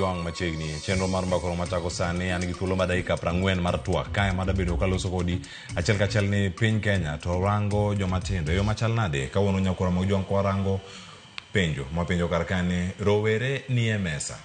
Mojuang machiegni chenro mar mbakoro machako sani an gi thuolo ma dakika 40 mar twak kae ma dabedo kaloso kodi achiel kachiel ni piny Kenya to rango joma tindo yo machal nade kawuono nyakora Mojuang kwa rango penjo mapenjo kar kane rowere ni e mesa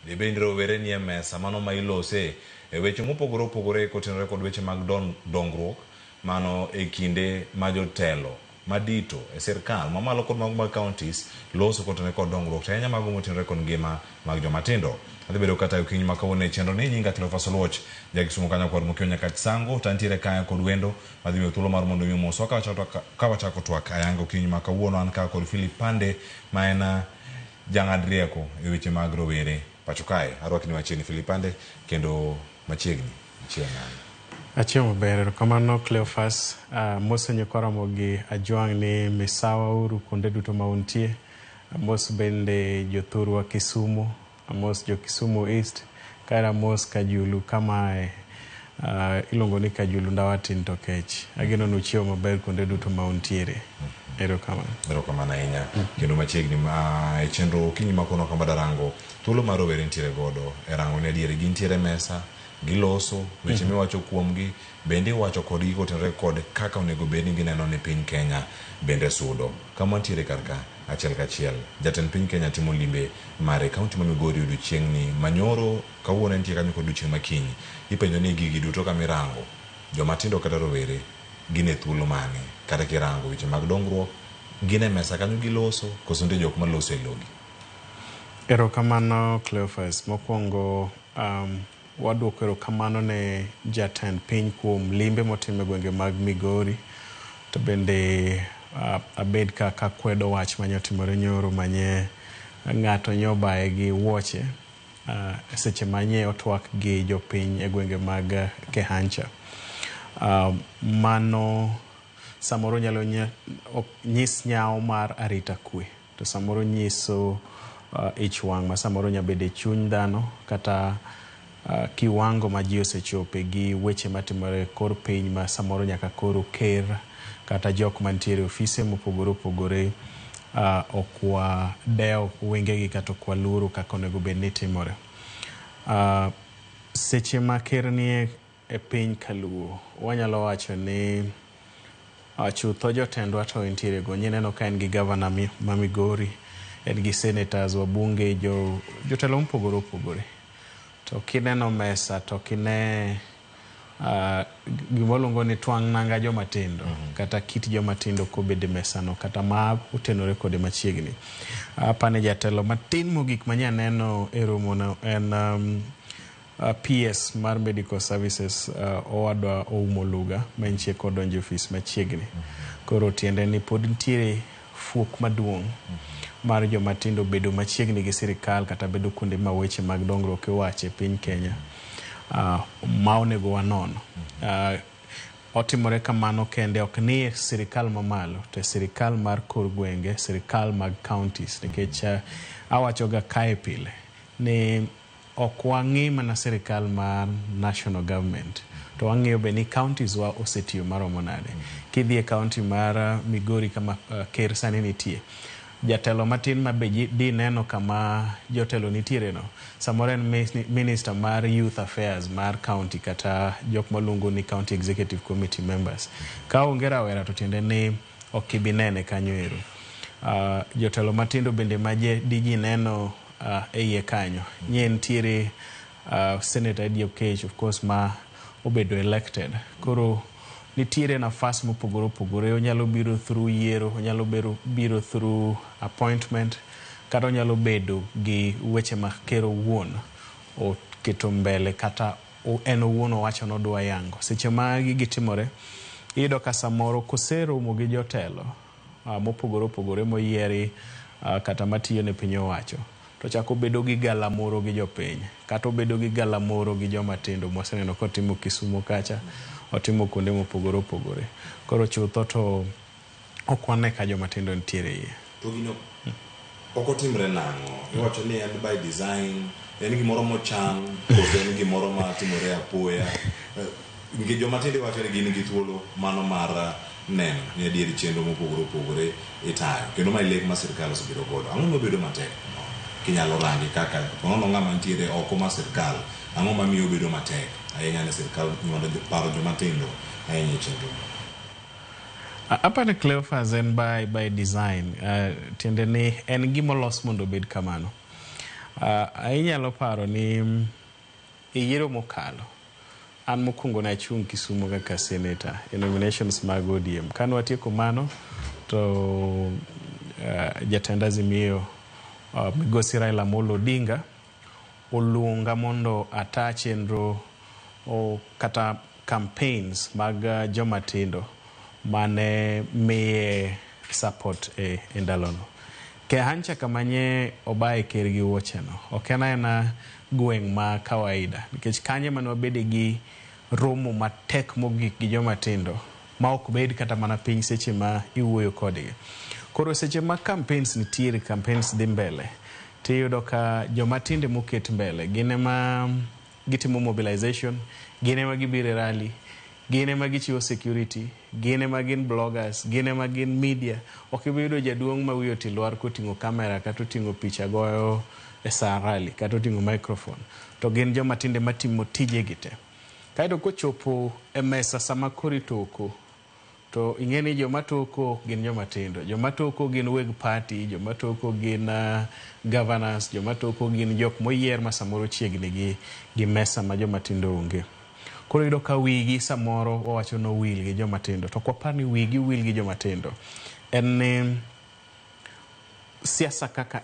bende rowere ni e mesa mano ma ilose e weche mopogore opogore kotenore kod weche mag dongruok mano e kinde ma jotelo madito e sirkal mamalo kod mag counties loso kotenore kod dongruok to enya mago motenore kod ngima mag joma tindo adhi bedo kata okiny makawuono e chenro ni nyinga Cleophas Oluoch jakisumo kanyo kod Mokio nyaka Sango tantiere kaya kod wendo madhi miyo thuolo mar mondo mi moso ka wachako twak ayanga okiny makawuono an ka kod Philip Pande ma en jang'ad rieko e weche mag rowere pacho kae arwakni machiegni Philip Pande kendo machiegni Achiemo maber kamano Cleophas mos nyakora mogi ajuang ni misawa uru konde duto mauntie mos bende jothurwa Kisumu mos jo Kisumu East kaira mos Kajulu kama ilongo ni Kajulu Ndawatin to kech ageno nuchio maber konde duto mauntiere erokamano ahinya kendo machiegni e chenro kinyi makono kama darango thuolo mar rowere ntiere godo e rango ne adiere gintiere mesa giloso weche miwacho kuomgi bende wacho kodgi kotenore kod kaka onego bed ni gineno ni piny Kenya bende sudo kama ntiere karka achiel kachiel jatend piny Kenya timo limbe mare kaunti ma Migori odiochieng' ni manyoro kawuono nitie kanyo kod odiochieng' makinyi ipenjo ni gigi duto kamirango joma tindo kata rowere gine thuolo mane kata kirango weche mag dongruok gine mesa kanyo giloso koso ntie jok maloso e logi. Erokamano Cleophas mokwongo waduoko erokamano ne jatend piny kuom limbe motimo e gwenge mag Migori to bende abed ka kwedo wach manyotimore nyoro manye ng'ato nyobaye gi wuoche seche manye otwak gi jopiny e gwenge mag Kehancha mano samoro nyalo nyis nyao mar arita kwe to samoro nyiso ich wang' ma samoro nyabede chuny dhano kata kiwango ma ji osechope gi weche matimore kor piny ma samoro nyaka koro ker kata jok mantiere ofise mopogore opogore okwa deo wengegi kata okwa luru kaka onego bed ni timore. Seche ma ker nie e piny kaluo wanyalo wacho ni chutho jotendwa to ntiere go nyeneno ka en gi gavana ma Migori en gi senators wabunge jotelo mopogore opogore to kineno mesa to kine gimoluongo ni twang' nanga joma tindo kata kit joma tindo kobede mesa no kata ma utenore kode machiegni apane jatelo matin mogik manya neno e romo no en PS mar Medical Services owadwa Oumo Luga manchie kodonjo ofis machiegni koro tiende ni pod ntiere fuok maduong' mar joma tindo bedo machiegni gi sirikal kata bedo kuonde ma weche mag dongruok iwache piny Kenya ma onego wanono otimore kamano kende ok ni sirikal mamalo to sirikal mar kor gwenge sirikal mag counties nikech awachoga kae pile ni ok wang'i mana sirikal mar national government to wang'iyo be ni counties wa osetiyo maromo nade kidhi e county mar Migori kama ker sani nitie jatelo matin ma be di neno kama jotelo nitiere no samoro en minister mar youth affairs mar county kata jok malungo ni county executive committee members ka onge rawera to tiende ni okibinene kanyo ero jotelo matindo bende maje diji neno iye kanyo nye ntiere Senator Eddie Oketch of course ma obedo elected koro nitiere nafas mopogore opogore onyalo biro through yiero onyalo biro through appointment kata onyalo bedo gi weche ma kero wuon o keto mbele kata en owuon owacho nodwa yango seche ma gitimore iyudo ka samoro koseromo gi jotelo mopogore opogore moyieri kata matiyo ne piny owacho to chako bedo gi galamoro gi jopiny kata obedo gi galamoro gi joma tindo mwaseneno kotimo Kisumu kacha otimo kuonde mopogore opogore koro chutho to okwane ka joma tindo ntiere iye to gino oko timre nang'o iwacho ni en by design en gimoro mochan koso en gimoro matimore apoya nikech joma tindo wacho ni gin gi thuolo mano mar neno ni adieri chenro mopogore opogore itayo kendo ma lek ma sirikal osebiro godo ang'o mobedo matek kinyalo rangi kaka ponono ng'ama ntiere oko mar sirkal ang'o mamiyo bedo matek ahinya ne sirkal mondo paro joma tindo ahinya e chenro. Apane Cleophas en by design, tiende ni en gimolos mondo obed kamano. Inyalo paro ni yiero mokalo an mokwongo ne achung' Kisumu kaka senator e nominations mag ODM. Kane watieko mano to jatend Azimio Migosi Raila Amolo Odinga oluonga mondo ata chenro kata campaigns mag joma tindo mane miye support e ndalono. Ke hancha kamanye obaye ker gi wuocheno. Ok ena gweng' ma kawaida. Nikech kanye mane wabede gi romo matek mogik gi joma tindo ma ok bed kata mana piny seche ma iwuoyo kodgi. Koro seche ma campaigns nitiere, campaigns dhi mbele, tiyudo ka joma tinde moket mbele gine ma gitimo mobilization, gine ma gibire rally, gine ma gichiwo security, gine ma gin bloggers, gine ma gin media. Ok ibiyudo jaduong' ma wiyo tilwar koting'o kamera kata oting'o picha goyo e sa rally kata oting'o microphone. To gin joma tinde matimo tije gite. Kaito kochopo e mesa sama kori toko, to ing'eni joma toko gin joma tindo. Joma toko gin weg party, joma toko gin governors, joma toko gin jok moyier ma samoro chiegni gi mesa ma joma tindo onge. Koro yudo ka wigi samoro wawacho no wil gi joma tindo. To kwa parni wigi wil gi joma tindo. En siasa kaka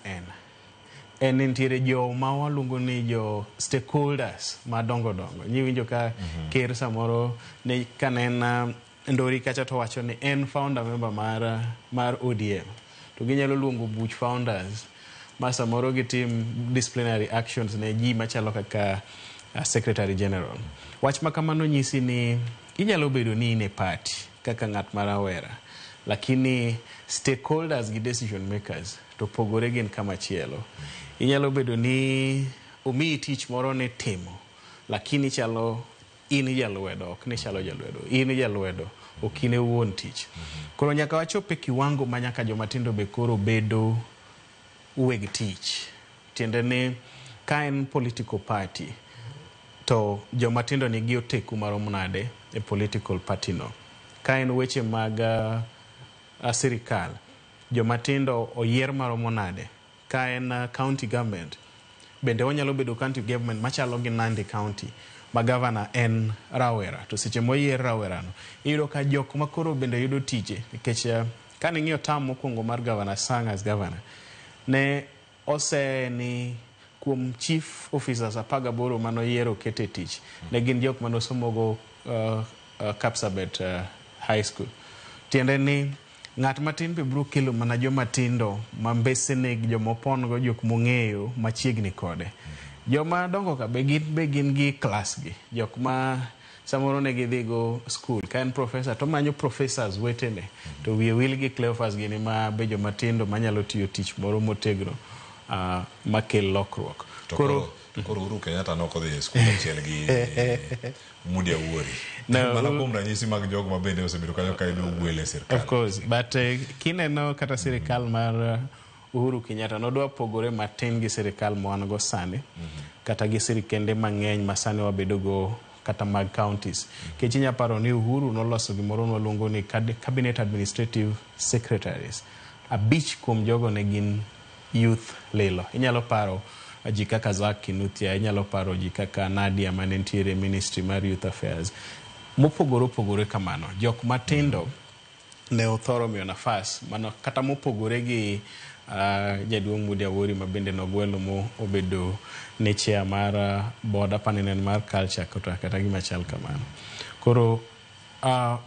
en nitiere jo ma waluongo ni jo stakeholders madongo dongo. Nyiwinjo ka ker samoro ne kanen Ndori kacha to wacho ni en founder member mar ODM. To ginyalo luongo buch founders ma samoro gitim disciplinary actions ne ji machalo kaka secretary general. Wach makamano nyisi ni inyalo bedo ni ine party kaka ng'at marawera, lakini stakeholders gi decision makers to pogore gin kama chielo. Inyalo bedo ni omiyi tich moro ne timo, lakini chalo in jalwedo, ok ni chalo jalwedo. In jalwedo, ok ine wuon tich. Koro nyaka wachope kiwango ma nyaka joma tindo be koro bedo weg tich. Tiende ni ka en political party, to joma tindo nigi oteku marom nade e political party no. Ka en weche mag sirikal, joma tindo oyier maromo nade. Ka en county government, bende wanyalo bedo county government machalo gi Nandi County, ma governor en rawera. To seche moyier rawera no, iyudo ka jok makoro bende yudo tije. Nikech kane ng'iyo tam mokwongo mar governor Sang as governor, ne ose ni kuom chief officers 18 manoyiero kete tich, ne gin jok manosomogo Kapsabet High School. Tiende ni ng'at matin be bro kelo mana joma tindo ma mbesene joma opongo jok mong'eyo machiegni kode. Joma dongo ka be gin gi class gi, jok ma samoro ne gidhigo school. Ka en professor to manyo professors wetene, to wiye wil gi Cleophas gini ma be joma tindo manyalo tiyo tich moro motegno makel lokruok. Koro Uhuru Kenyatta noko dhi skul achiel gi Mudi Awuori. Mana kuom ranyisi mag jogo ma bende osebedo kanyo ka ido gwele sirkal. Of course, but kineno kata sirkal mar Uhuru Kenyatta nodwa pogore matin gi sirkal ma wan go sani, kata gi sirkende mang'eny ma sani wabedo go kata mag counties. Kech inya paro ni Uhuru noloso gimoro nwaluongo ni cabinet administrative secretaries. 5 kuom jogo ne gin youth lilo. Inyalo paro ji kaka Zak Kinuthia, inyalo paro ji kaka Nadia manentiere Ministry mar Youth Affairs. Mopogore kamano. Jok matindo ne othoro miyo nafas, mano kata mopogore gi jaduong' Mudi Awuori ma bende nogwelo mo obedo ne chair mar board panel mar culture kata gima chal kamano. Koro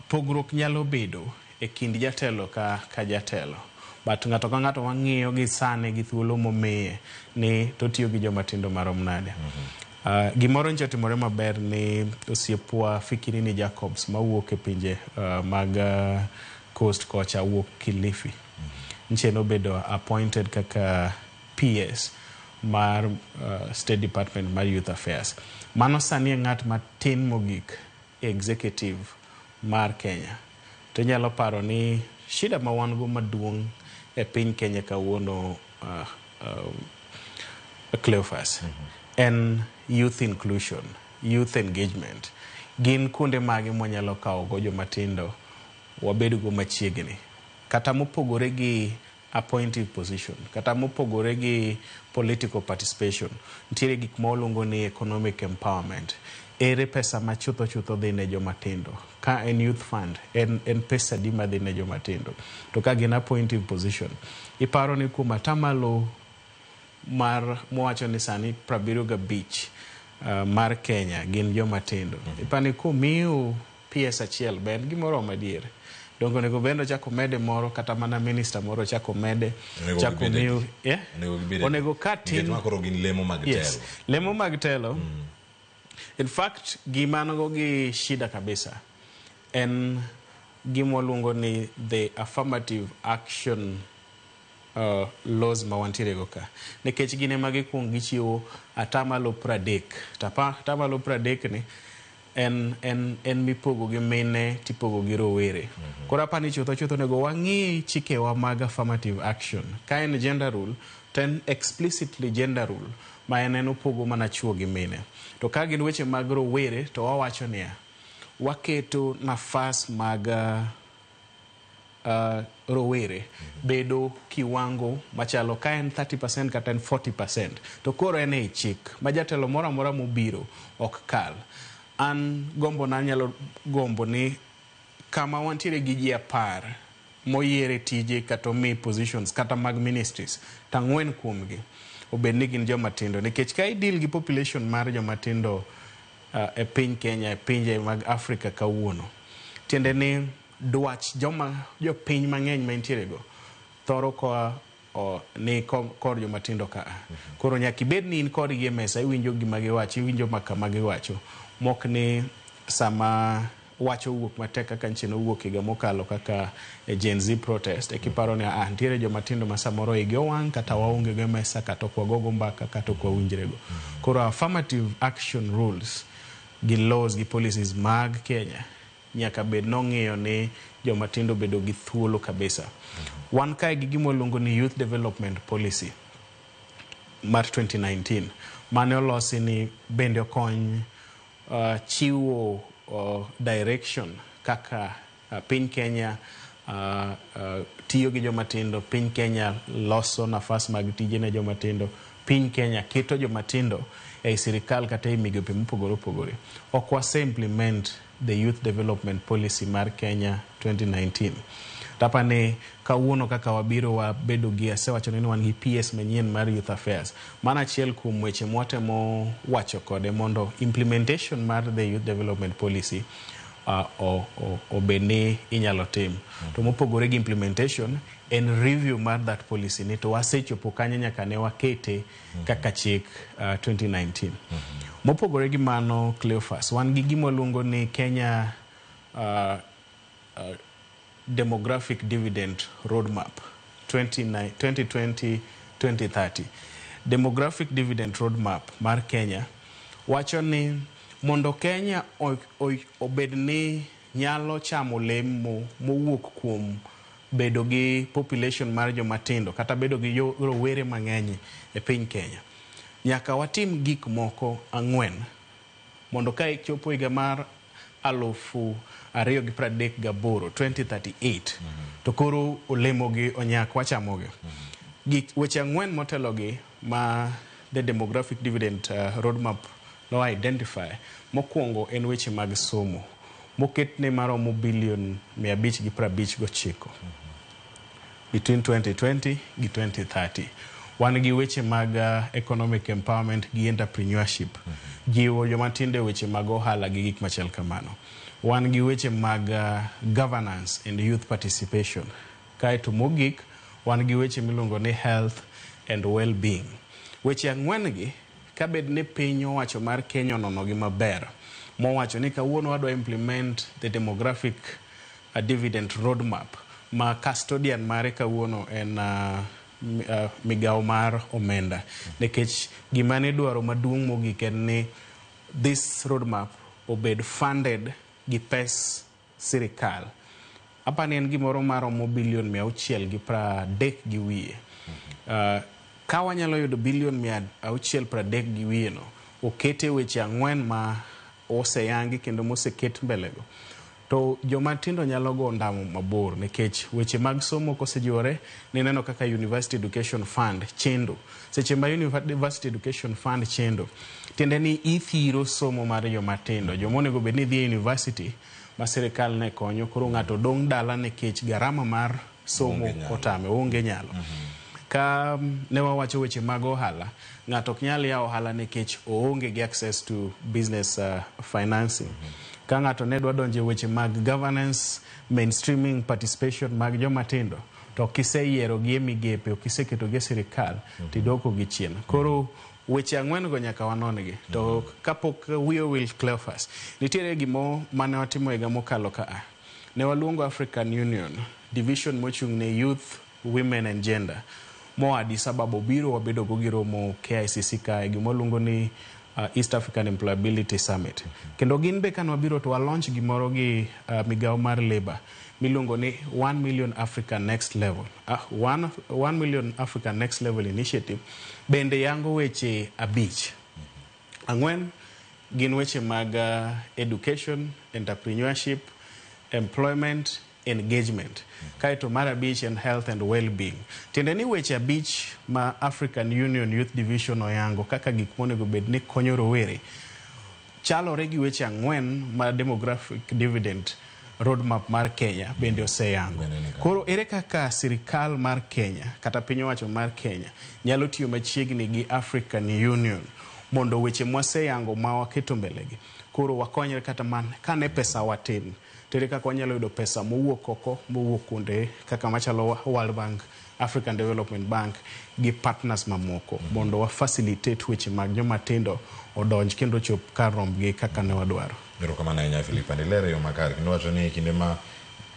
pogruok nyalo bedo e kind jatelo ka jatelo. But ng'ato ka ng'ato wang'iyo gi sane gi thuolo momiye ni totiyo gi joma tindo marom nade. Gimoro nche otimore maber ni osiepwa Fikirini Jacobs mawuok e pinje mag Coast kocha wuok Kilifi. Nche nobedo appointed kaka PS mar State Department mar Youth Affairs. Mano sani ng'at matin mogik executive mar Kenya. To nyalo paro ni shida ma wan go maduong' e piny Kenya kawuono Cleophas, en youth inclusion, youth engagement. Gin kunde mage mwanyalo kawo go jomatindo wabedo go machiegni. Kata mopogore gi appointive position, kata mopogore gi political participation, nitiere gik mwaluongo ni economic empowerment. Ere pesa ma chutho dhi ne jomatindo. Ka en youth fund, en pesa di ma dhi ne jomatindo. To ka gin appointive position, iparo ni kuom atamalo mar mwacho ni sani 75 mar Kenya gin jomatindo. Ipani kumiu PS achiel ben gimoro madier. Dongo nego bendo chako mede moro kata mana minister moro chako mede chako miu onego katin makoro gin lemo mag telo. Yes, lemo mag telo. In fact, gimanogo gi shida kabisa en gimwaluongo ni the affirmative action laws ma wantiere go ka. Nikech gine magi kuong gichiwo atamalo 30. Atamalo 30 ni en mipogo gi mine tipogo gi rowere. Kora pani chutho nego wang'i chikewa mag affirmative action. Ka en gender rule, ten explicitly gender rule ma en opogo mana chuo gi mine. To ka gin weche mag rowere to wawacho niya, waketo nafas mag rowere bedo kiwango machalo ka en 30% kata en 40%. To koro en ei chik ma jatelo moro amora mobiro ok kal. An gombo na nyalo gombo ni kama wantiere gi ji 10 moyiere tije kata mi positions kata mag ministries, tang'wen kuomgi obed ni gin jomatindo. Nikech ka idil gi population mar jomatindo e piny Kenya, e pinje mag Afrika kawuono, tiende ni dwach jopiny mang'eny ma intiere go thoro ni kod jomatindo ka. Koro nyaka ibed ni in kod gi e mesa, iwinjo gima giwacho, iwinjo kama giwacho. Mok ni sama wacho wuok matek kaka nchino wuok higa mokalo kaka Gen Z protest, ekiparo ni nitiere jomatindo ma samoro igi owang' kata waonge go e mesa kata ok wagogo mbaka kata ok wawinjre go. Koro affirmative action rules gi laws gi policies mag Kenya nyaka bed nong'iyo ni jomatindo bedo gi thuolo kabisa. Wan kae gi gimwaluongo ni Youth Development Policy mar 2019 mane olosi ni bende okony chiwo direction kaka piny Kenya tiyo gi jomatindo, piny Kenya loso nafas mag tije ne jomatindo, piny Kenya keto jomatindo e sirikal kata e migepe mopogore opogore. Ok wase implement the Youth Development Policy mar Kenya 2019. Tapani kawuono kaka wabiro wabedo gi asewacho ni wan gi PS manyien mar Youth Affairs. Mana achiel kuom weche mwatemo wacho kode mondo implementation mar the Youth Development Policy obed ni inyalo tim. To mopogore gi implementation en review mar that policy ni to wasechopo kanyo nyaka ne wakete kaka chik 2019. Mopogore gi mano, Cleophas, wan gi gimwaluongo ni Kenya Demographic Dividend Roadmap 2020-2030. Demographic Dividend Roadmap mar Kenya wacho ni mondo Kenya obed ni nyalo chamo lemo mowuok kuom bedo gi population mar jomatindo kata bedo gi rowere mang'eny e piny Kenya, nyaka watim gik moko 4 mondo ka chopo higa mar 2038 2038 to koro olemo gi onyak wachamo gi. Weche 4 motelo gi ma the Demographic Dividend Roadmap no identify. Mokwongo en weche mag somo moket ne maromo bilion 559 between 2020 gi 2030. Wan gi weche mag economic empowerment gi entrepreneurship, jiwo jomatindo weche mag ohala gi gik machal kamano. Wan gi weche mag governance and youth participation. Kaeto mogik wan gi weche miluongo ni health and well-being. Weche 4 gi kabed ne piny owacho mar Kenya onono gi maber, mowacho ni kawuono wadwa implement the demographic dividend roadmap ma custodian mare kawuono en migao mar omenda. Nikech gima ne dwaro maduong' mogik en ni this roadmap obed funded gi pes sirikal. Apani en gimoro maromo bilion 630 gi wiye. ka wanyalo yudo bilion 630 gi wieno okete weche 4 ma oseyangi kendo moseket mbelego, to joma tindo nyalo go ndamo mabor nikech weche mag somo kosejiwore ni neno kaka University Education Fund chendo. Seche ma University Education Fund chendo, tiende ni ithiro somo mar joma tindo. Joma onego bed ni dhi university ma sirikal ne konyo, koro ng'ato dong' dala nikech garama mar somo otame, onge nyalo. Ka ne wawacho weche mag ohala, ng'ato ok nyal yawo ohala nikech oonge gi access to business financing. Ka ng'ato ne dwa donjo weche mag governance, mainstreaming, participation mag joma tindo, to kiseyiero gi migepe, kiseketo gi sirikal, tidoko gi chien. Koro weche 4 go nyaka wanongi. To kapok wiyo will clear first, nitiere gimo mane watimo higa mokalo ka. Ne waluongo African Union division mochung' ne youth, women and gender. Mo Addis Ababa biro wabedo go gi romo KICC ka gimo luongo ni East African Employability Summit. Kendo gin be kan wabiro to launch gimoro gi migao mar labor milongo ni 1 Million Africa Next Level. 1 Million Africa Next Level Initiative bende yango weche 5. 4 gin weche mag education, entrepreneurship, employment, engagement. Kaito mar 5 and health and well-being. Tiende ni weche 5 ma African Union Youth Division oyango kaka gik monego bed ni konyo rowere chalore gi weche 4 ma demographic dividend roadmap mar Kenya bende oseyango. Koro ere kaka sirikal mar Kenya kata piny owacho mar Kenya nyalo tiyo machiegni gi African Union mondo weche mwaseyango ma waketo mbelegi koro wakonyre kata man kane pesa watin. Tere kaka wanyalo yudo pesa mowuok oko, mowuok kuonde kaka machalo World Bank, African Development Bank gi partners mamoko mondo wa facilitate weche mag joma tindo odonj kendo chop kar rombgi kaka ne wadwaro. Biro kama na nya Philip Andilere yo makar kendo wacho ni kinde ma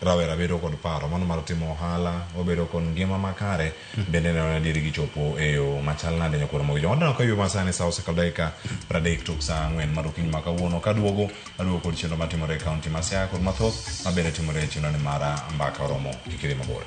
rawera bedo kod paro mano mar timo ohala obedo kon ngima makare bende ne onadiri gi chopo e yo machal nade nyakoro mo jonda ka yo masane sa ose kadeka pradek tok sa 4 mar okinyi makawuono kaduogo kod chenro matimore e county ma Siaya kod mathoth mabende timore e chenro ni mara mbaka romo ikiri mabor.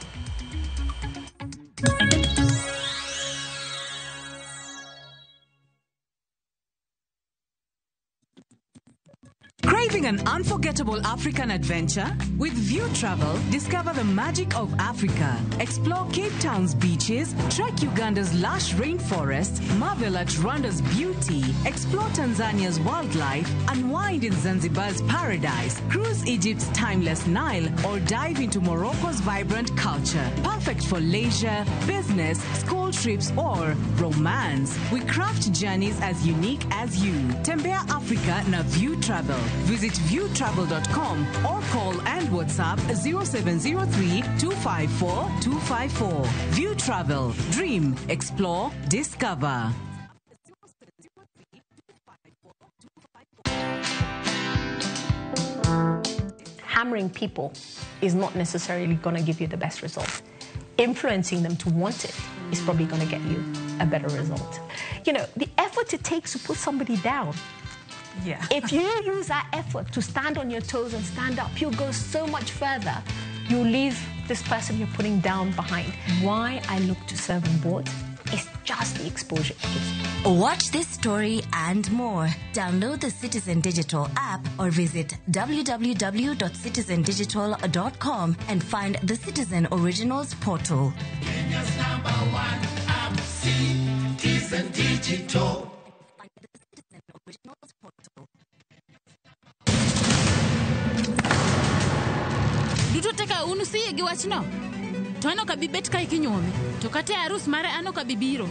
Craving an unforgettable African adventure? With View Travel, discover the magic of Africa. Explore Cape Town's beaches, trek Uganda's lush rainforests, marvel at Rwanda's beauty, explore Tanzania's wildlife, unwind in Zanzibar's paradise, cruise Egypt's timeless Nile, or dive into Morocco's vibrant culture. Perfect for leisure, business, school trips, or romance. We craft journeys as unique as you. Tembea Africa na View Travel. Visit viewtravel.com or call and WhatsApp 0703-254-254. View Travel. Dream, explore, discover. Hammering people is not necessarily going to give you the best result. Influencing them to want it is probably going to get you a better result. You know, the effort it takes to put somebody down. Yeah. If you use that effort to stand on your toes and stand up, you'll go so much further. You'll leave this person you're putting down behind. Why I look to serve on boards is just the exposure it gives me. Watch this story and more. Download the Citizen Digital app or visit www.citizendigital.com and find the Citizen Originals portal. Kenya's #1 app, Citizen Digital. Teka unusiye gi wachno. To ano ka bibet ka ikinyome. To kata arus mare ano ka bibiro.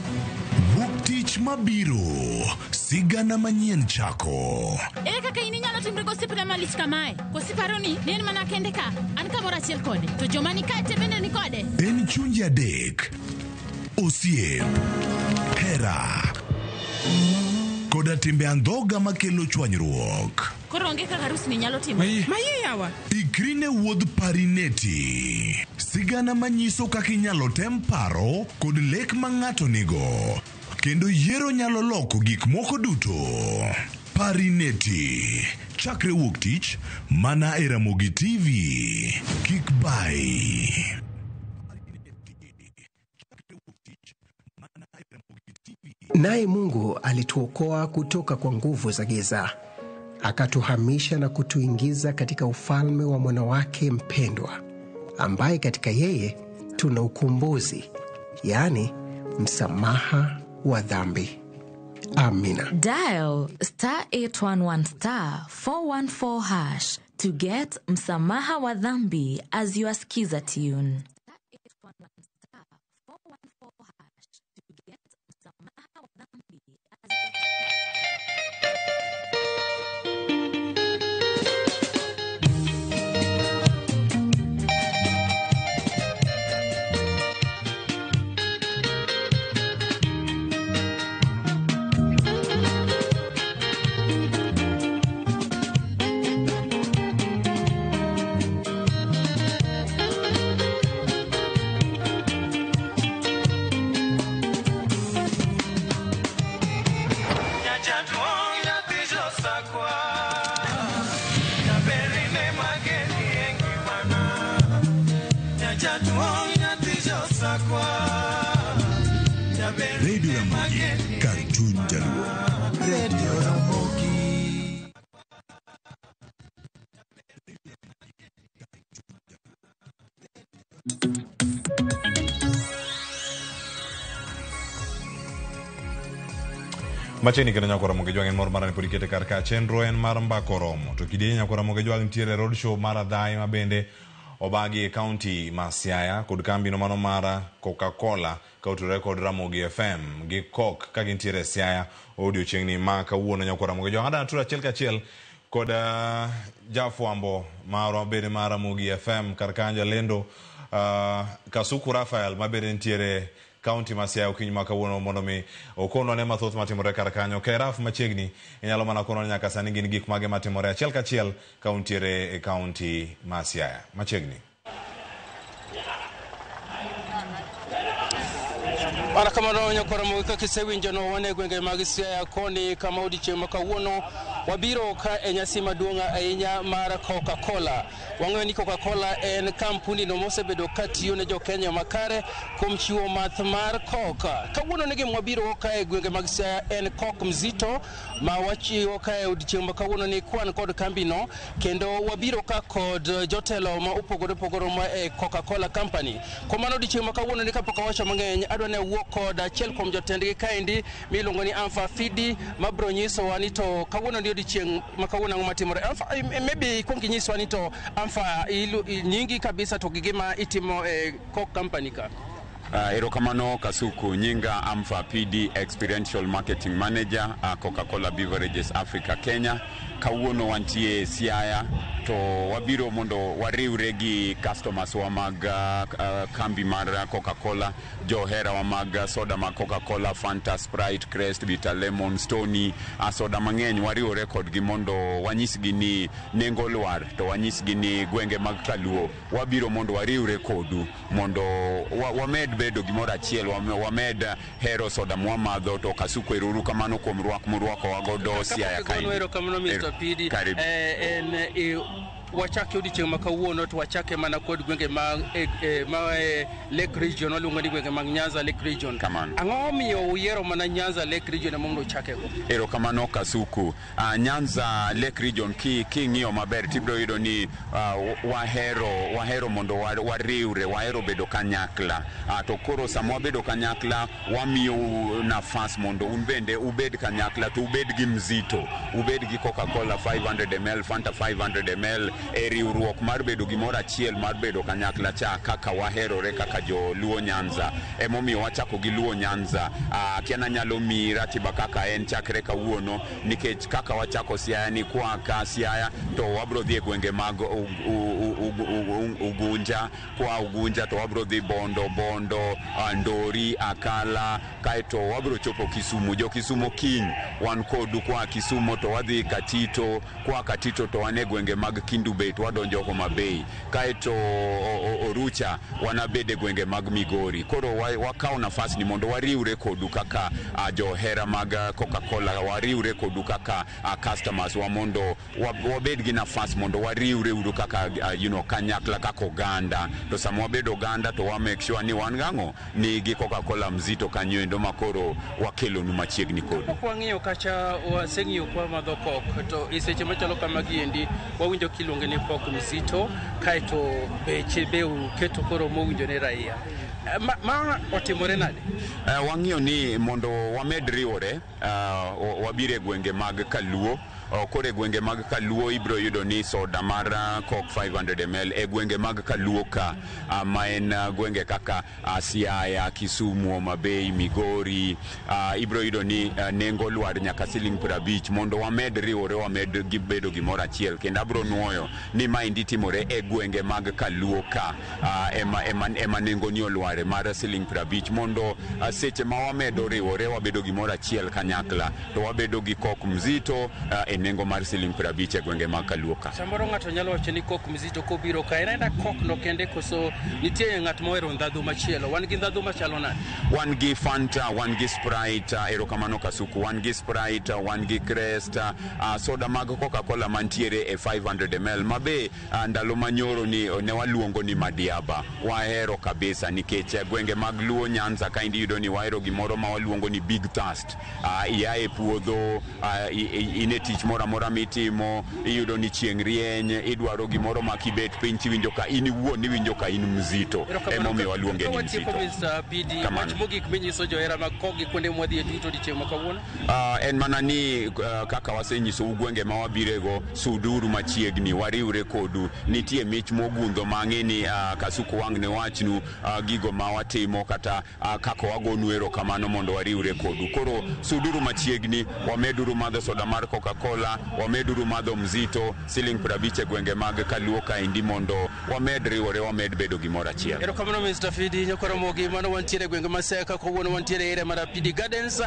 Wuktich mabiro. Sigana manyien chako. Ere kaka ini nyalo timre gosipe na malich kamae. Kosiparo ni nen mana kende ka. An ka mora achiel kode. To joma ni kae te bende ni kode. En chunje adek. Osiem. Hera. Koda timbe andhoga makelo chwanyruok. Koro onge kaka arus ni nyalo timo. Maye yawa. Ikrine wuodh parineti. Sigana manyiso kaka inyalo tem paro kod lek ma ng'ato nigo. Kendo yiero nyalo loko gik moko duto. Parineti. Chakre wuok tich mana e Ramogi TV. Kik bai. Naye Mungu alituokoa kutoka kwa nguvu za giza, akatuhamisha na kutuingiza katika ufalme wa mwana wake mpendwa, ambaye katika yeye tuna ukombozi, yani msamaha wa dhambi. Amina. Dial *811*414# to get msamaha wa dhambi as your skiza tune. Radio Ramogi, Cartoon Jaluo. Radio Ramogi. Macheni kena nyakora moge jwangen mor marani podikete karka chenro en mar mbako romo. To kidie nyakora moge jwangen tiere road show mara dhai mabende obagi county Masiaya kod kambi no mano mara Coca-Cola kautore kod Ramogi FM gi kok ka gintiere Siaya audio chengni ma kawuono nyakora moge jwangen ada tura chiel kachiel kod jafuambo maro bende mara Ramogi FM karkanja lendo Kasuku Rafael mabende ntiere county Masiaya ukinyi maka wono mondo mi okono ne mathoth matimore kar kanyo Kairaf machiegni inyalo mana kono nyaka sani gin gik mage matimore achiel kachiel county e county Masiaya machiegni. Ana kama ronya kora mo ka kisewinjo no wane gwenge mag Siaya koni kama odiche maka wono wabiro ka enyasi maduonga ainya mara Coca-Cola. Wang'eyo ni Coca-Cola en kampuni no mosebedo katiyo ne jo Kenya makare kuom chiwo math mar Coca. Kawuono ne gimwabiro ka e gwenge mag Siaya en Coke mzito ma wachiwo ka e odichieng' ma kawuono ni kwan kod kambi no, kendo wabiro ka kod jotelo ma upogore ma e Coca-Cola company. Kwa mano odichieng' ma kawuono ni kapok awacho mang'eny adwa ne wuok kod achiel kuom jotendgi kaendi miluongo ni Amfa Fidi mabro nyisowa ni to kawuono ni odichieng' ma kawuono ang'o matimore. Maybe ikwong inyiswa ni to Amfa nyingi kabisa to gima itimo e Coke company ka. Erokamano Kasuku, nyinga Amfa PD Experiential Marketing Manager Coca-Cola Beverages Africa Kenya. Kawuono wantie Siaya to wabiro mondo wariwre gi customers wa mag kambi mar Coca-Cola, johera wa mag soda mag Coca-Cola, Fanta, Sprite, Crest, Bitter Lemon, Stony, soda mang'eny wariwre kodgi mondo wanyisgi ni nengo lwar, to wanyisgi ni gwenge mag Kaluo wabiro mondo wariwre kodu mondo wamed bedo gimoro achiel, wamed hero soda mwamadho. To Kasuku eruru kamano kuom rwak murwako wagodo Siaya kaini. Pidi wachake odichieng' ma kawuono to wachake mana kod gwenge ma Lake Region, waluongo ni gwenge mag Nyanza Lake Region. Ang'o omiyo uyiero mana Nyanza Lake Region mondo uchake go? Erokamano Kasuku. Nyanza Lake Region king'iyo maber tibiro yudo ni wahero mondo wariwre, wahero bedo kanyakla. To koro sama wabedo kanyakla wamiyo nafas mondo un bende ubed kanyakla, to ubed gi mzito, ubed gi Coca-Cola 500 ml, Fanta 500 ml, riwruok mar bedo gimoro achiel, mar bedo kanyakla cha kaka waherore kaka jo Luo Nyanza. Emomiyo wachako gi Luo Nyanza. Kiana nyalo mi ratiba kaka en chakre kawuono, nikech kaka wachako Siaya ni kwa ka Siaya to wabro dhi e gwenge mag Ugunja, kwa Ugunja to wabro dhi Bondo, Ndori, Akala, kaeto wabro chopo Kisumu. Jo Kisumu kiny wan kodu kwa Kisumu to wadhi Katito, kwa Katito to wane gwenge mag Kindu Chebet wadonjo Homa Bay kaeto Orucha wanabede gwenge mag Migori. Koro wakao nafasi ni mondo wariure kodu kaka johera mag Coca-Cola, wariure kodu kaka customers wa mondo wabed gi nafasi mondo wariure udu kaka kanyakla kaka oganda. To sama wabedo oganda to wa make sure ni wangango ni gi Coca-Cola mzito kanyo endo makoro wakelo nu machiegni kodu. Kwa ng'iyo kacha waseng'iyo kwa madho kok to iseche machalo kamagi endi wawinjo kilonge ni kok mzito kaeto beche beu keto koro mowinjo ne raia. Ma otimore nade? Wang'iyo ni mondo wamed riwore wabire gwenge mag Kaluo. Kore gwenge mag Kaluo ibro yudo ni soda mar Coke 500 ml e gwenge mag Kaluo ka ma en gwenge kaka Siaya, Kisumu, Homa Bay, Migori, ibro yudo ni nengo lwar nyaka $50 mondo wamed riwore wamed gibedo gimoro achiel kendo abro nuoyo ni ma indi timore e gwenge mag Kaluo ka ema nengo ni olware mar $50 mondo seche ma wamedo riwore wabedo gimoro achiel kanyakla to wabedo gi Coke mzito nengo mar $50 e gwenge mag Kaluo ka. Samoro ng'ato nyalo wacho ni Coke mzito kobiro ka en Coke no kende koso nitie ng'at mohero ndhadhu machielo. Wan gi ndhadhu machalo nade? Wan gi Fanta, wan gi Sprite, erokamano Kasuku, wan gi Sprite, wan gi Crest, soda mag Coca-Cola mantiere e 500 ml mabe ndalo manyoro ni ne waluongo ni Madiaba. Wahero kabisa nikech gwenge mag Luo Nyanza ka indi yudo ni wahero gimoro ma waluongo ni Big Thirst. Iae puodho ine tich mora mitimo iyudo ni chieng' rieny idwaro gimoro makibet piny tiwinjo ka in wuon iwinjo ka in mzito emomiyo waluonge ni mzito. Mach mogik minyiso johera mag kogi kuonde mwadhie duto dichieng' ma kawuono? En mana ni kaka wasenyiso gwenge ma wabirego suduru machiegni wariure kodu nitie mich mogundho mang'e ni Kasuku wang' ne wachnu gigo ma watimo kata kako wagonu erokamano mondo wariure kodu. Koro suduru machiegni wameduru madho soda mar Coca-Cola, wameduru madho mzito $50 gwenge mag Kaluo ka indi mondo wamed riwore wamed bedo gimoro achiel. Erokamano Mr. Fidi Nyokoromogi mano wantiere gwenge maseka kawuono wantiere ere mar Pidi Gardens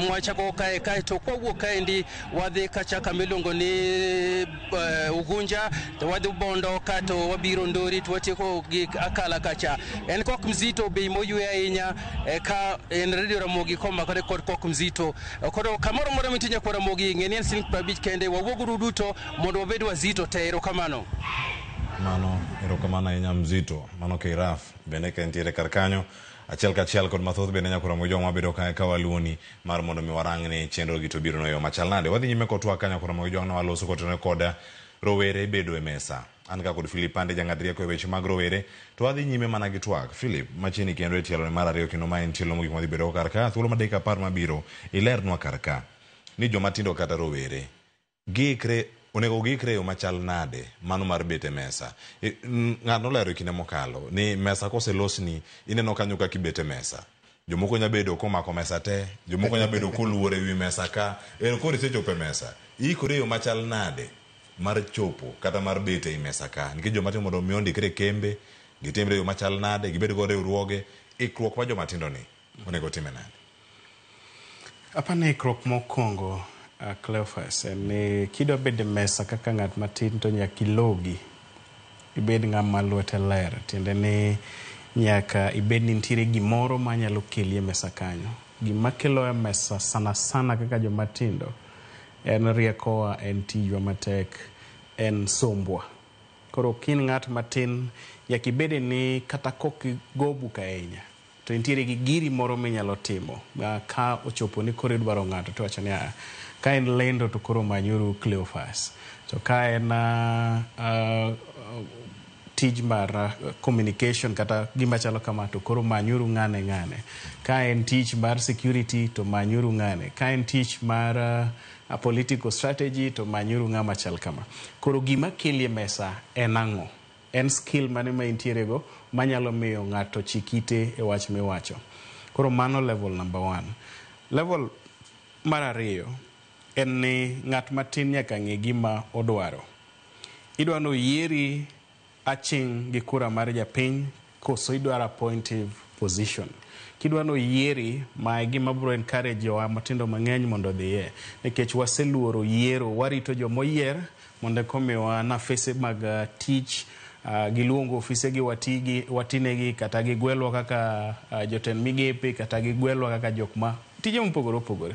mwachako kae to kwawuok kaendi wadhi kacha miluongo ni Ugunja to wadhi Bondo kato wabiro Ndori to watieko gi Akala kacha. En Coke mzito bei moywe ahinya ka en Radio Ramogi koma kod Coke mzito. Koro kamoro moro mitinya kwa Ramogi ng'eni en $50 kende wawuoguru duto mondo wabed wazito te. Erokamano. Mano erokamano ahinya mzito mano Keiraf bende ka entiere kar kanyo achiel kachiel kod mathoth bende nyakoro mojo mabedo ka waluoni mar mondo mi warang ni chenro gi to biro no yo machal nade. Wadhi nyime kotwa kanya koro mojo no waloso kotone koda rowere bedo e mesa. An ka kod Philip Pande jangadria ko weche mag rowere to wadhi nyime mana gi twak. Philip machini kendo e tielo mar ariyo kendo ma en tielo mogik madhi bedo kar ka thuolo madeka 10 mabiro ilernwa kar ka ni joma tindo kata rowere gikre onego gikre yo machal nade mano mar bete mesa. Ng'ano lero kinde mokalo ni mesa koselosni ineno kanyo ka kibete mesa jomoko nya bedo komako mesa te jomoko nya bedo koluore wi mesa ka koro isechopo mesa ikore yo machal nade mar chopo kata mar bete i mesa ka nikech joma tindo mondo mi ondikre kembe gitimre yo machal nade gibed go riwruoge ikruok ma joma tindo ni onego time nade. Apane ikruok mokongo Cleophas ni kidwa bede mesa kaka ng'at matin to nyaka ilogi ibed ng'ama lwete ler tiende ni nyaka ibed ni nitiere gimoro manyalo kelie mesa kanyo. Gima kelo mesa sana kaka joma tindo en riekowa, en tijwa matek, en sombwa. Koro kin ng'at matin nyaka ibede ni kata kokigobu ka ahinya to nitiere gi giri moro minyalo timo ka ochopo ni koro idwaro ng'ato to wacho ni ka en lendo to koro manyuru Cleophas, to ka en tij mar communication kata gima chalo kama to koro manyuru ng'ane. Ka en tich mar security to manyuru ng'ane. Ka en tich mar political strategy to manyuru ng'ama chal kama. Koro gima kelie mesa en ang'o? En skill mane ma intiere go manyalo miyo ng'ato chikite e wach miwacho. Koro mano level number 1. Level mar ariyo en ni ng'at matin nyaka ng'e gima odwaro. Idwano yieri aching' gi kura mar japiny koso idwaro appointive position. Kidwano yieri ma gima bro encourage jowa matindo mang'eny mondo dhiye nikech waseluoro yiero warito jomoyier mondo komiwa nafese mag tich giluongo ofise gi watinegi kata gigwelwa kaka jotend migepe kata gigwelwa kaka jokma tije mopogore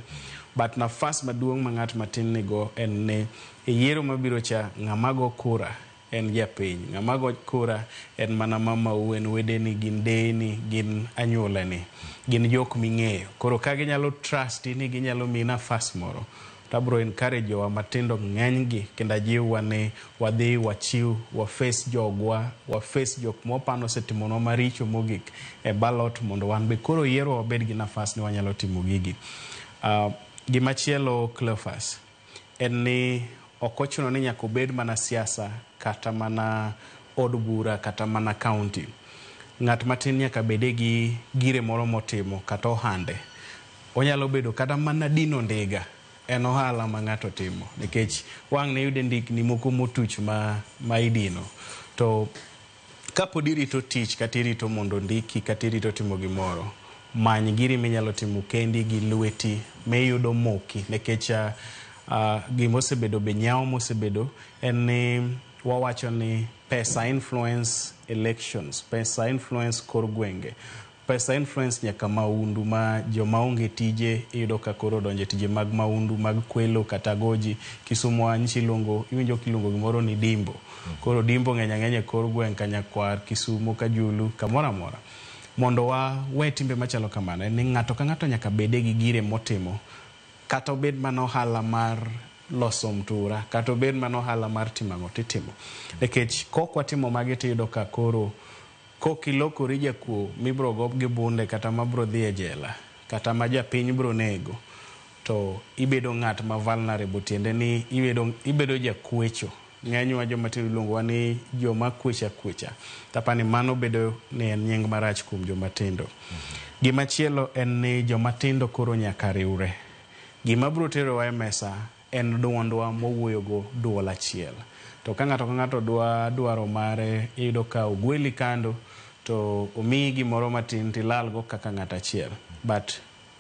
but nafas maduong' ma ng'at matin nigo en ne yiero mabiro cha ng'amago kura en japiny, ng'amago kura en mana mama en wedeni gin deni gin anyuolani gin jok ming'eyo koro ka ginyalo trust ni ginyalo mi nafas moro tabro encourage jowa matindo ng'enygi kendo jiwa ne wadhi wachiw waface jogwa waface jok mopano setimonwa maricho mogik e ballot mondo wan be koro yiero wabed gi nafas ni wanyalo timo gigi. Gimachielo Cleophas en ni okochuno ni nyaka obed mana siasa kata mana od bura kata mana county. Ng'at matin nyaka bede gi gire moro motimo kata ohande. Onyalo bedo kata mana dino ndiga en ohala ma ng'ato timo nikech wang' ne yude ndikni moko motuch ma idino to kapod irito tich kata irito mondo ndiki kata irito timo gimoro many giri minyalo timo kendi gi lweti miyudo moki nikech gimosebedo be nyawo mosebedo en ni wawacho ni pesa influence elections, pesa influence kor gwenge, pesa influence nyaka maundu ma joma onge tije iyudo ka koro donje tije mag maundu mag kwelo kata goji. Kisumu anchi longo iwinjo kilongo gimoro ni dimbo koro dimbo ng'eny kor gweng' Kanyakwar, Kisumu, Kajulu, kamora mora. Mondo we timbe machalo kamano ni ng'ato ka ng'ato nyaka bede gi gire motimo kata obed mana ohala mar loso mtura kata obed mana ohala mar timo titimo nikech kokwa timo magi tiyudo ka koro kokilokori jakuo mibro gob gi bunde kata mabro dhi e jela kata ma japiny bro nego to ibedo ng'at ma vulnerable tiende ni ibedo jakwecho. Ng'enywa joma tindo luongo ni joma kwecha tapani mano bedo ni en nying marach kuom joma tindo. Gimachielo en ni joma tindo koro nyaka riwre. Gima bro tero wa mesa en duondwa mowuoyogo duol achiel to ka ng'ato dwaro mare iyudo ka ogweli kando to omiyi gimoro matin tilalgo kaka ng'at achiel but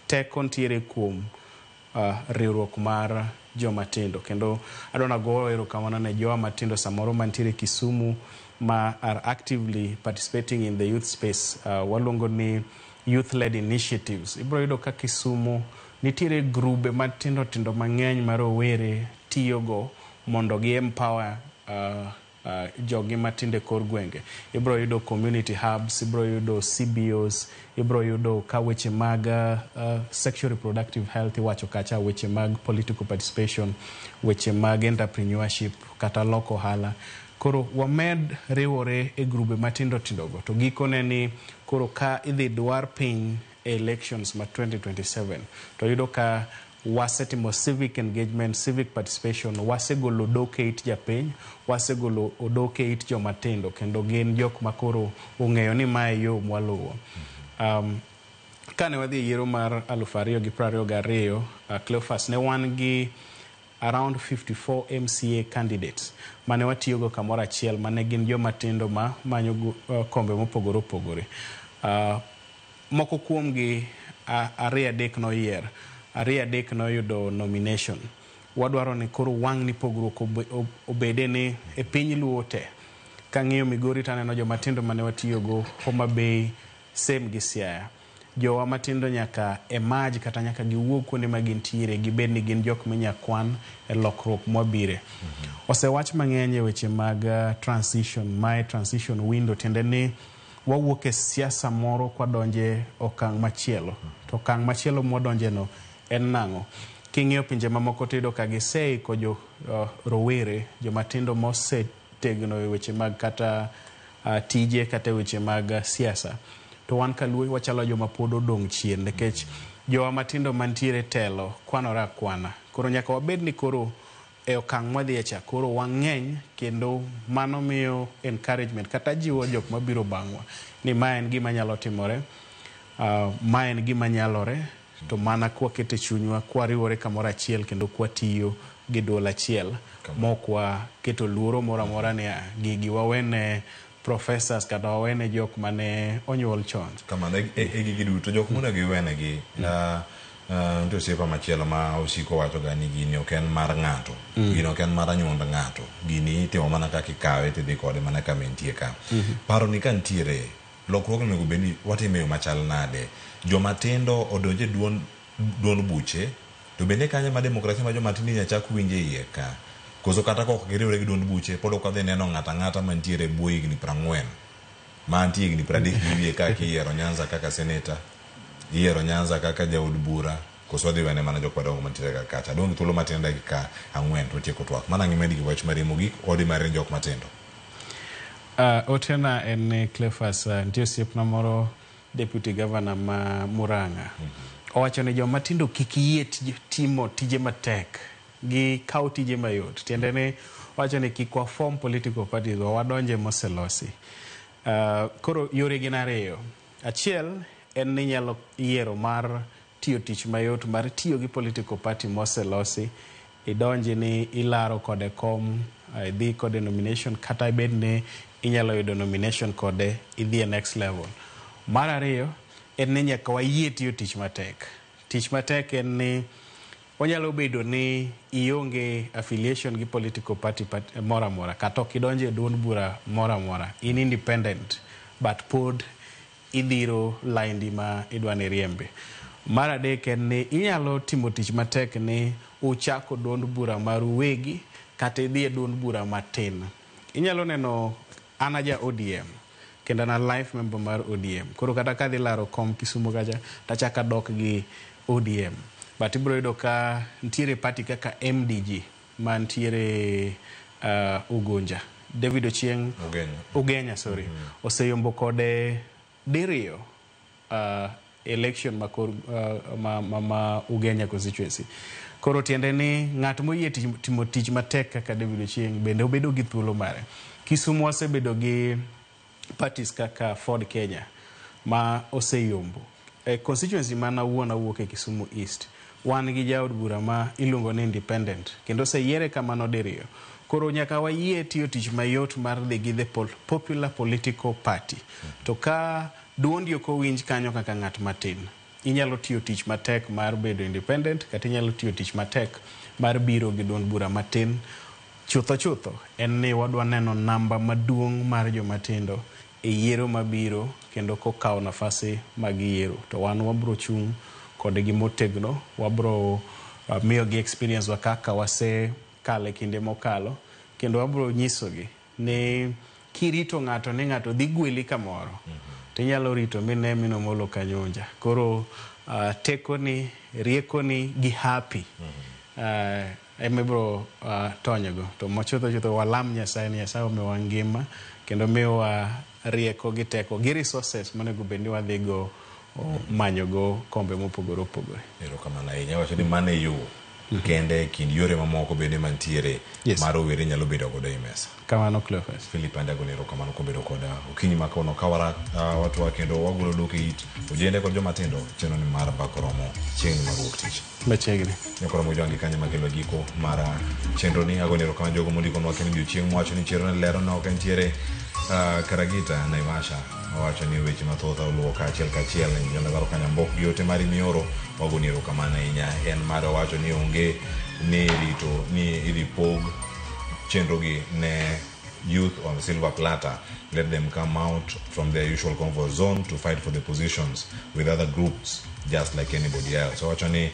teko ntiere kuom riwruok mar joma tindo kendo adona go erokamano ne joma matindo samoro mantiere Kisumu ma are actively participating in the youth space. Waluongo ni youth led initiatives. Ibro yudo ka Kisumu nitiere grube matindo mang'eny marowere tiyogo mondo gi empower jogi matinde kor gwenge. Ibro yudo community hubs, ibro yudo CBOs, ibro yudo ka weche mag sexual reproductive health iwacho kacha, weche mag political participation, weche mag entrepreneurship kata loko hala. Koro wamed riwore e grube matindo go to gikone ni koro ka idhi dwar piny elections ma 2027 to yudo ka wasetimo civic engagement, civic participation, wasegolo odoke it japiny, wasegolo odoke it joma tindo kendo gin jok makoro ong'eyo ni mae yo mwaluwo. Kane wadhi yiero mar 2022 Cleophas ne wan gi around 54 MCA candidates mane watiyogo kamoro achiel mane gin joma tindo ma manyo kombe mopogore. Moko kuomgi ariyo adek noyier, ariyo adek noyudo nomination. Wadwaro ni koro wang' ni pogruok obede ni e piny luo te. Kang'iyo Migori taneno joma tindo mane watiyogo, Homa Bay, same gi Siaya. Jowa matindo nyaka emerge kata nyaka giwuog kuonde ma gintiere gibed ni gin jok minyakwan e lokruok mwabire. Osewach mang'eny e weche mag transition window tiende ni wawuok e siasa moro kwa donje okang' machielo. To okang' machielo mwadonje no en nang'o. King'iyo pinje mamoko tido ka gisei ko jo rowere joma tindo mosetegno e weche mag kata tije kata weche mag siasa. To wan kaluo wachalo joma pod odong' chien nikech jowa matindo mantiere telo kwanora kwana. Koro nyaka wabed ni koro e okang' mwadhi cha koro wang'eny kendo mano miyo encouragement kata jiwo jok mabiro bang'wa ni ma en gima nyalo timore, ma en gima nyalore to mana kwakete chunywa kwariwore kamoro achiel kendo kwatiyo gi duol achiel mokwa keto luoro moro amora ni gigi wawene professors kata wawene jok mane onyuol chon. Kamano gigi duto jok mune giwenegi nto sepa machielo ma osiko wacho ga ni gini ok en mar ng'ato, gini ok en mar anyuond ng'ato, gini itimo mana kaka ikawe tidhi kode mana kama entie ka. Paro ni ka ntiere lokruok onego bedni watimo yo machal nade, joma tindo odonje duond buche, to bende kanye ma demokrasia ma joma tindo nyachak winje iye ka, koso kata kok giriwre gi duond buche pod ok wadhi neno ng'ata mantiere buo higni 40 mantie higni 30 wiye kaka iyiero Nyanza kaka seneta, iyiero Nyanza kaka jaod bura, koso wadhi wene mana jok madongo mantiere kaka kacha. Donge thuolo matin dakika 4 to tieko twak. Mana ng'imedi gi wach mar mogik odi mar jok matindo. Otena en Cleophas nitie osiepna moro deputy governor ma Murang'a. Owacho ni joma tindo kik yie timo tije matek gi kawo tije mayot. Tiende ni owacho ni kik wa form political parties wadonje moselosi. Koro yore gin ariyo. Achiel en ni nyalo yiero mar tiyo tich mayot mar tiyo gi political party moselosi, idonji ni ilaro kode kom, idhi kode nomination, kata ibed ni inyalo yudo nomination kode idhi next level. Mar ariyo en ni nyaka wayie tiyo tich matek. Tich matek en ni onyalo bedo ni ionge affiliation gi political party mora mora, kata ok idonje duond bura mora mora, in independent but pod idhiro laindi ma idwani riembe. Mar adek en ni inyalo timo tich matek ni uchako duond bura mar uwegi kata idhi duond bura matin. Inyalo neno anaja ODM kendo na life member mar ODM, koro kata kadhi laro kom Kisumu kacha tachaka dok gi ODM, but ibro yudo ka ntiere party kaka MDG mantiere Ugunja, David Ochieng Ugenya oseyombo kode diriyo election ma Ugenya constituency. Koro tiende ni ng'at moyie timo tich matek kaka David Ochieng bende obedo gi thuolo mare. Kisumu osebedo gi parties kaka Ford Kenya ma oseyombo. Constituency mana wuok e Kisumu East, wan gi jaod bura ma iluongo ni independent kendo oseyiere kamano diriyo. Koro nyaka wayie tiyo tich mayot mar dhi gi the popular political party. To ka duondi ok owinj kanyo kaka ng'at matin, inyalo tiyo tich matek mar bedo independent, kata inyalo tiyo tich matek mar biro gi duond bura matin. Chutho en ni wadwa neno namba maduong' mar joma tindo e yiero mabiro, kendo kokawo nafasi mag yiero to wan wabro chung' kodgi motegno, wabro miyo gi experience wa kaka wase kale kinde mokalo, kendo wabro nyisogi ni kirito ng'ato ni ng'ato dhi gweli kamoro, tinyalo rito mine mino molo kanyonja. Koro tekoni, riekoni gi happy emebro tonyego. To mochutho walam Nyasaye ni Nyasaye omiwa ngima kendo miwa rieko gi teko gi resources manego bedni wadhigo manyogo kombe mopogore opogore. Erokamano ahinya. Wacho ni mane yo kende kind yore mamoko bende mantiere mar owere nyalo bedo godo e mesa. Kamano Cleophas. Philip Andago ni erokamano kobedo koda okinyi makono kawara watu wa kendo wagolo duke it ojende kod joma tindo cheno ni mar bakoromo chieng' maruok tich. Machiegni. Nyakora mojangi kanya makelo giko mara chenro ni ago ni erokamano jogo mondiko nwa kendo odiochieng' mwacho ni chero ne lero na ok ntiere Karagita Naivasha wacho ni weche mathoth oluwo kachiel nyalo dwaro kanyambok gi ote mari mioro wago ni erokamano ahinya. En mar wacho ni onge ni rito ni idhi pog chenro gi ne youth on silver platter. Let them come out from their usual comfort zone to fight for the positions with other groups just like anybody else. So wacho ni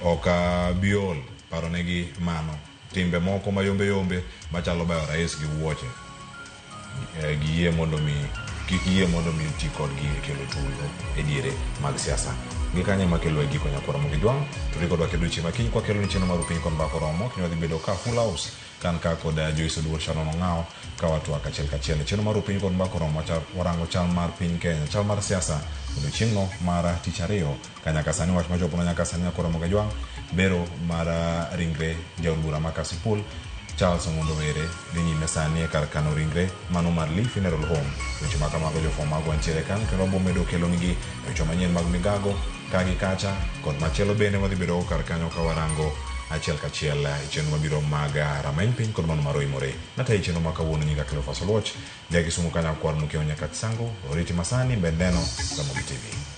oka biol paronegi mano timbe moko mayombe machalo bayo rais gi wuoche gi yie mondo mi ti kod gi kelo tulo e diere mag siasa. Gikanye makelo e giko nyakora mogidwang to rikodwa keduchi makiny kwa kelo ni cheno mar piny kon bako romo kinyo dhi bedo ka full house kan ka koda Joyce Oduor Sharon Ong'ao ka watu kachiel cheno mar piny kon bako romo warango chal mar piny Kenya, chal mar siasa odiochieng'no mar tich ariyo ka nyaka sani wach machopo na nyaka sani nyakora mogidwang bero mar ringre jaod bura ma Kasipul Charles Omondo Were dhi nyime sani e kar kano ringre mano mar Lee Funeral Home. Weche makamago jofwamb magwa ntiere kan kendo bomedo kelonigi weche manyien mag migago kagi kacha kod machielo bende wadhi bedo kar kanyo ka warango achiel kachiel e chenro mabiro mag rameny piny kod mano mar oimore. Natae chenro ma kawuono nyinga Cleophas Oluoch, Jagi Sumu Kanya kwar mukeo nyaka Kisango, Oriti Masani, Bendeno, Ramogi TV.